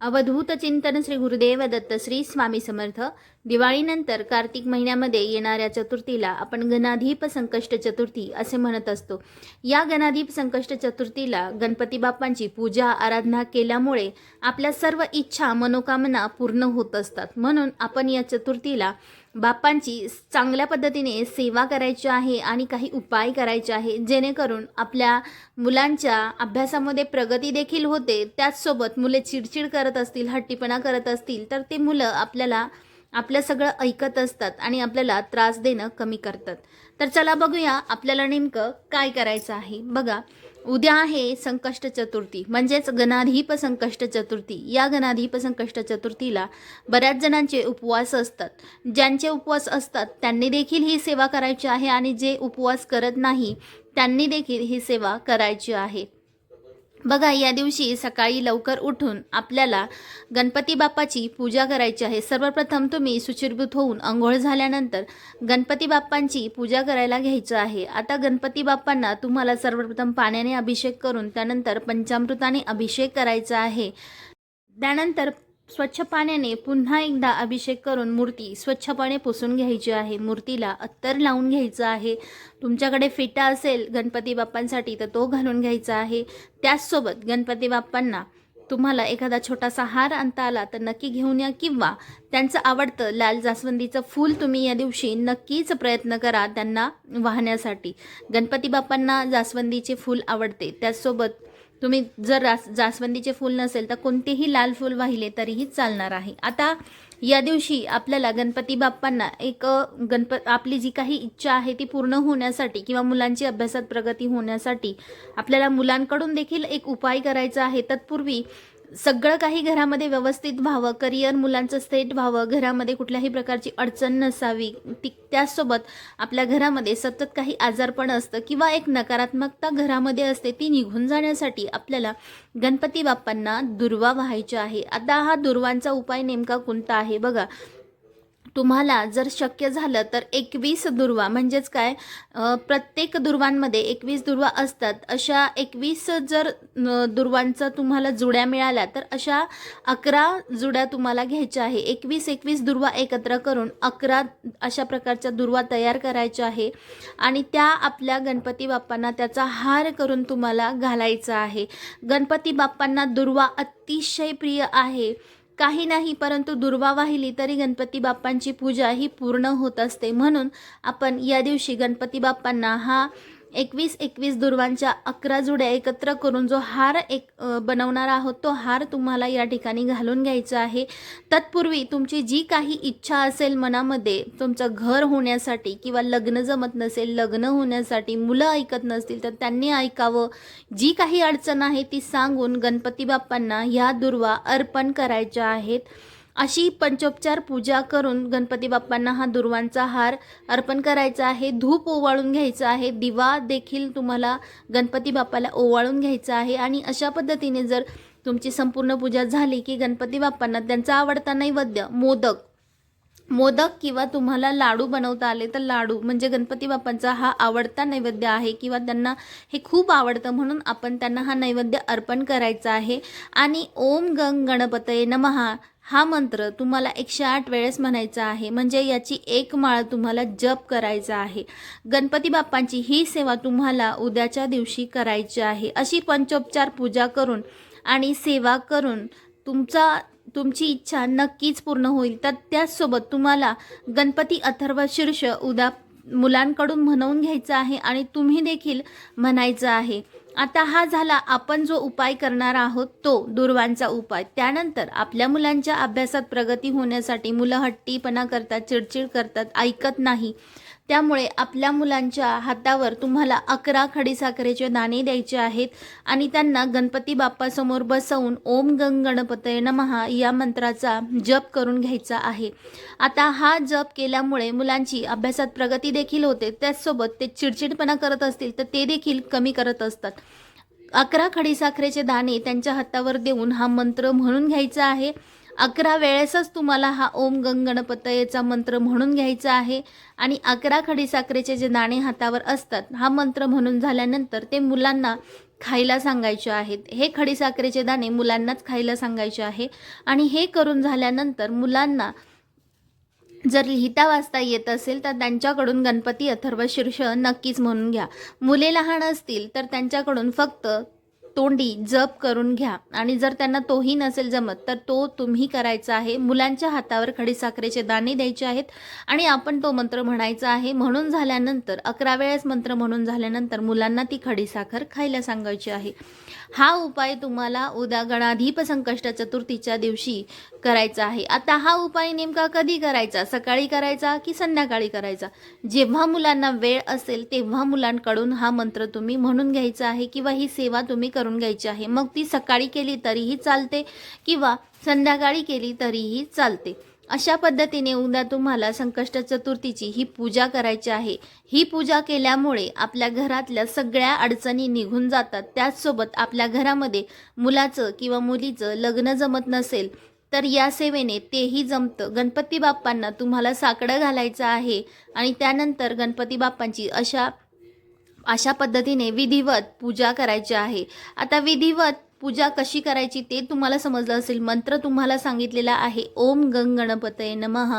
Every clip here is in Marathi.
अवधूत चिंतन श्री गुरुदेव दत्त श्री स्वामी समर्थ। दिवाळीनंतर कार्तिक महिन्यामध्ये येणाऱ्या चतुर्थीला आपण गणाधीप संकष्ट चतुर्थी असे म्हणत असतो। या गणाधीप संकष्ट चतुर्थीला गणपती बाप्पांची पूजा आराधना केल्यामुळे आपल्या सर्व इच्छा मनोकामना पूर्ण होत असतात। म्हणून आपण या चतुर्थीला बाप्पांची चांगल्या पद्धतीने सेवा करायची आहे आणि काही उपाय करायचे आहे, जेणेकरून आपल्या मुलांच्या अभ्यासामध्ये प्रगती देखील होते। त्याचसोबत मुले चिडचिड करत असतील, हट्टीपणा करत असतील तर ते मुलं आपल्याला आपलं सगळं ऐकत असतात आणि आपल्याला त्रास देणं कमी करतात। तर चला बघूया आपल्याला नेमकं काय करायचं आहे। बघा, उद्या आहे संकष्ट चतुर्थी म्हणजेच गणाधीप संकष्ट चतुर्थी। या गणाधीप संकष्ट चतुर्थीला बऱ्याच जणांचे उपवास असतात। ज्यांचे उपवास असतात त्यांनी देखील ही सेवा करायची आहे आणि जे उपवास करत नाही त्यांनी देखील ही सेवा करायची आहे। बघा, या दिवशी सकाळी लवकर उठून आपल्याला गणपती बाप्पाची पूजा करायची आहे। सर्वप्रथम तुम्ही शुचिर्भूत होऊन अंघोळ झाल्यानंतर गणपती बाप्पांची पूजा करायला घ्यायचं आहे। आता गणपती बाप्पांना तुम्हाला सर्वप्रथम पाण्याने अभिषेक करून त्यानंतर पंचामृताने अभिषेक करायचा आहे। त्यानंतर स्वच्छ पाण्याने पुन्हा एकदा अभिषेक करून मूर्ती स्वच्छपणे पुसून घ्यायची आहे। मूर्तीला अत्तर लावून घ्यायचं आहे। तुमच्याकडे फेटा असेल गणपती बाप्पांसाठी तर तो घालून घ्यायचा आहे। त्याचसोबत गणपती बाप्पांना तुम्हाला एखादा छोटासा हार आणता आला तर नक्की घेऊन या, किंवा त्यांचं आवडतं लाल जास्वंदीचं फूल तुम्ही या दिवशी नक्कीच प्रयत्न करा त्यांना वाहण्यासाठी। गणपती बाप्पांना जास्वंदीचे फूल आवडते। त्याचसोबत तुम्ही जर जास्वंदीचे फूल नसेल तर कोणतेही लाल फूल वाहिले तरीही चालणार आहे। आता या दिवशी आपल्याला गणपती बाप्पांना आपली जी काही इच्छा आहे ती पूर्ण होण्यासाठी किंवा मुलांची अभ्यासात प्रगती होण्यासाठी आपल्याला मुलांकडून देखील एक उपाय करायचा आहे। तत्पूर्वी सगळं काही घरामध्ये व्यवस्थित व्हावं, करिअर मुलांचं सेट व्हावं, घरामध्ये कुठल्याही प्रकारची अडचण नसावी, त्याचसोबत आपल्या घरामध्ये सतत काही आजारपण असतं किंवा एक नकारात्मकता घरामध्ये असते ती निघून जाण्यासाठी आपल्याला गणपती बाप्पांना दुर्वा वाहायचे आहे। आता हा दुर्वांचा उपाय नेमका कोणता आहे बघा, तुम्हाला जर शक्य झालं तर 21 दुर्वा म्हणजेच काय, प्रत्येक दुर्वांमध्ये 21 दुर्वा असतात। अशा 21 जर दुर्वांचा तुम्हाला जुड्या मिळाल्या तर अशा 11 जुड्या तुम्हाला घ्यायच्या आहे। 21 दुर्वा एकत्र करून 11 अशा प्रकारच्या दुर्वा तयार करायच्या आहे आणि त्या आपल्या गणपती बाप्पांना त्याचा हार करून तुम्हाला घालायचा आहे। गणपती बाप्पांना दुर्वा अतिशय प्रिय आहे। काही नाही परंतु दुर्वा वाहिली तरी गणपती बाप्पांची पूजा ही पूर्ण होत असते। म्हणून आपण या दिवशी गणपती बाप्पांना हा 21 दुर्वांच्या 11 जुड्या एकत्र करून जो हार बनवणार आहोत तो हार तुम्हाला या ठिकाणी घालून घ्यायचा आहे। तत्पूर्वी तुमची जी काही इच्छा असेल मनामध्ये, तुमचं घर होण्यासाठी किंवा लग्न जमत नसेल, लग्न होण्यासाठी, मुलं ऐकत नसतील तर त्यांनी ऐकावं, जी काही अडचण आहे ती सांगून गणपती बाप्पांना ह्या दुर्वा अर्पण करायच्या आहेत। अशी पंचोपचार पूजा करून गणपती बाप्पांना हा दुर्वांचा हार अर्पण करायचा आहे। धूप ओवाळून घ्यायचा आहे, दिवा देखील तुम्हाला गणपती बाप्पाला ओवाळून घ्यायचा आहे। आणि अशा पद्धतीने जर तुमची संपूर्ण पूजा झाली की गणपती बाप्पांना त्यांचा आवडता नैवेद्य मोदक किंवा तुम्हाला लाडू बनवता आले तर लाडू, म्हणजे गणपती बाप्पांचा हा आवडता नैवेद्य आहे किंवा त्यांना हे खूप आवडतं म्हणून आपण त्यांना हा नैवेद्य अर्पण करायचा आहे। आणि ओम गंग गणपतये नमः हा मंत्र तुम्हाला 108 वेळेस म्हणायचा आहे, म्हणजे याची एक माळ तुम्हाला जप करायचा आहे। गणपती बाप्पांची ही सेवा तुम्हाला उद्याच्या दिवशी करायची आहे। अशी पंचोपचार पूजा करून आणि सेवा करून तुमची इच्छा नक्कीच पूर्ण होईल। तर त्याचसोबत तुम्हाला गणपती अथर्व शीर्ष उद्या मुलांकडून म्हणवून घ्यायचा आहे आणि तुम्ही देखील म्हणायचं आहे। आता हा झाला आपण जो उपाय करणार आहोत तो दुर्वांचा उपाय। त्यानंतर आपल्या मुलांच्या अभ्यासात प्रगती होण्यासाठी मुलं हट्टीपणा करतात, चिडचिड करतात, ऐकत नाही, त्यामुळे आपल्या मुलांच्या हातावर तुम्हाला 11 खडीसाखरेचे दाणे द्यायचे आहेत आणि त्यांना गणपती बाप्पासमोर बसवून ओम गंग गणपतये नमः या मंत्राचा जप करून घ्यायचा आहे। आता हा जप केल्यामुळे मुलांची अभ्यासात प्रगती देखील होते, त्याचसोबत ते चिडचिडपणा करत असतील तर ते देखील कमी करत असतात। 11 खडीसाखरेचे दाणे त्यांच्या हातावर देऊन हा मंत्र म्हणून घ्यायचा आहे। 11 वेळेसच तुम्हाला हा ओम गंग गणपतयेचा मंत्र म्हणून घ्यायचा आहे आणि 11 खडीसाखरेचे जे दाणे हातावर असतात हा मंत्र म्हणून झाल्यानंतर ते मुलांना खायला सांगायचे आहेत. हे खडीसाखरेचे दाणे मुलांनाच खायला सांगायचे आहे. आणि हे करून झाल्यानंतर मुलांना जर लिहिता वाचता येत असेल तर त्यांच्याकडून गणपती अथर्वशीर्ष नक्कीच म्हणून घ्या. मुले लहान असतील तर त्यांच्याकडून फक्त तोंडी जप करून घ्या. आणि जर त्यांना तोही नसेल जमत तर तो तुम्ही करायचा आहे. मुलांच्या हातावर खडीसाखरेचे दाणे द्यायचे आहेत आणि आपण तो मंत्र म्हणायचा आहे. म्हणून झाल्यानंतर 11 वेळेस मंत्र म्हणून झाल्यानंतर मुलांना ती खडीसाखर खायला सांगायची आहे. हा उपाय तुम्हाला उद्या गणाधीप संकष्ट चतुर्थीच्या दिवशी करायचा आहे. आता हा उपाय नेमका कधी करायचा, सकाळी करायचा की संध्याकाळी करायचा? जेव्हा मुलांना वेळ असेल तेव्हा मुलांकडून हा मंत्र तुम्ही म्हणून घ्यायचा आहे किंवा ही सेवा तुम्ही करून घ्यायची आहे. मग ती सकाळी केली तरीही चालते किंवा संध्याकाळी केली तरीही चालते. अशा पद्धतीने उद्या तुम्हाला संकष्ट चतुर्थीची ही पूजा करायची आहे. ही पूजा केल्यामुळे आपल्या घरातल्या सगळ्या अडचणी निघून जातात. त्याचसोबत आपल्या घरामध्ये मुलाचं किंवा मुलीचं लग्न जमत नसेल तर या सेवेने तेही जमतं. गणपती बाप्पांना तुम्हाला साकडं घालायचं आहे आणि त्यानंतर गणपती बाप्पांची अशा पद्धतीने विधिवत पूजा करायची आहे. आता विधिवत पूजा कशी करायची ते तुम्हाला समजलं असेल. मंत्र तुम्हाला सांगितलेला आहे, ओम गंग गणपतये नमः.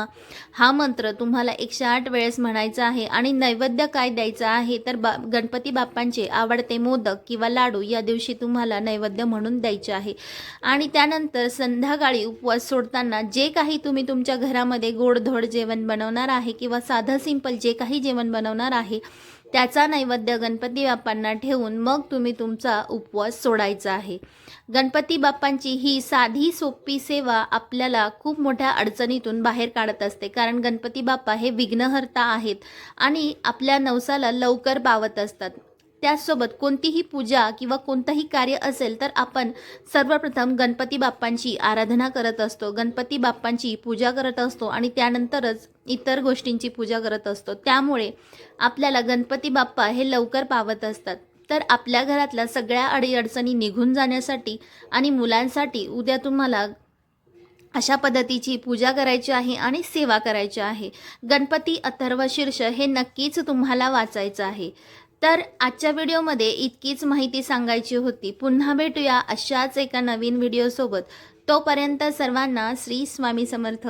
हा मंत्र तुम्हाला 108 वेळेस म्हणायचा आहे. आणि नैवेद्य काय द्यायचं आहे तर गणपती बाप्पांचे आवडते मोदक किंवा लाडू या दिवशी तुम्हाला नैवेद्य म्हणून द्यायचे आहे. आणि त्यानंतर संध्याकाळी उपवास सोडताना जे काही तुम्ही तुमच्या घरामध्ये गोडधोड जेवण बनवणार आहे किंवा साधं सिंपल जे काही जेवण बनवणार आहे त्याचा नैवेद्य गणपती बाप्पांना ठेवून मग तुम्ही तुमचा उपवास सोडायचा आहे. गणपती बाप्पांची ही साधी सोपी सेवा आपल्याला खूप मोठ्या अडचणीतून बाहेर काढत असते. कारण गणपती बाप्पा हे विघ्नहर्ता आहेत आणि आपल्या नवसाला लवकर पावत असतात. त्याचसोबत कोणतीही पूजा किंवा कोणतंही कार्य असेल तर आपण सर्वप्रथम गणपती बाप्पांची आराधना करत असतो, गणपती बाप्पांची पूजा करत असतो आणि त्यानंतरच इतर गोष्टींची पूजा करत असतो. त्यामुळे आपल्याला गणपती बाप्पा हे लवकर पावत असतात. तर आपल्या घरातल्या सगळ्या अडीअडचणी निघून जाण्यासाठी आणि मुलांसाठी उद्या तुम्हाला अशा पद्धतीची पूजा करायची आहे आणि सेवा करायची आहे. गणपती अथर्वशीर्ष हे नक्कीच तुम्हाला वाचायचं आहे. तर आजच्या व्हिडिओमध्ये इतकीच माहिती सांगायची होती. पुन्हा भेटूया अशाच एका नवीन व्हिडिओसोबत. तोपर्यंत सर्वांना श्री स्वामी समर्थ.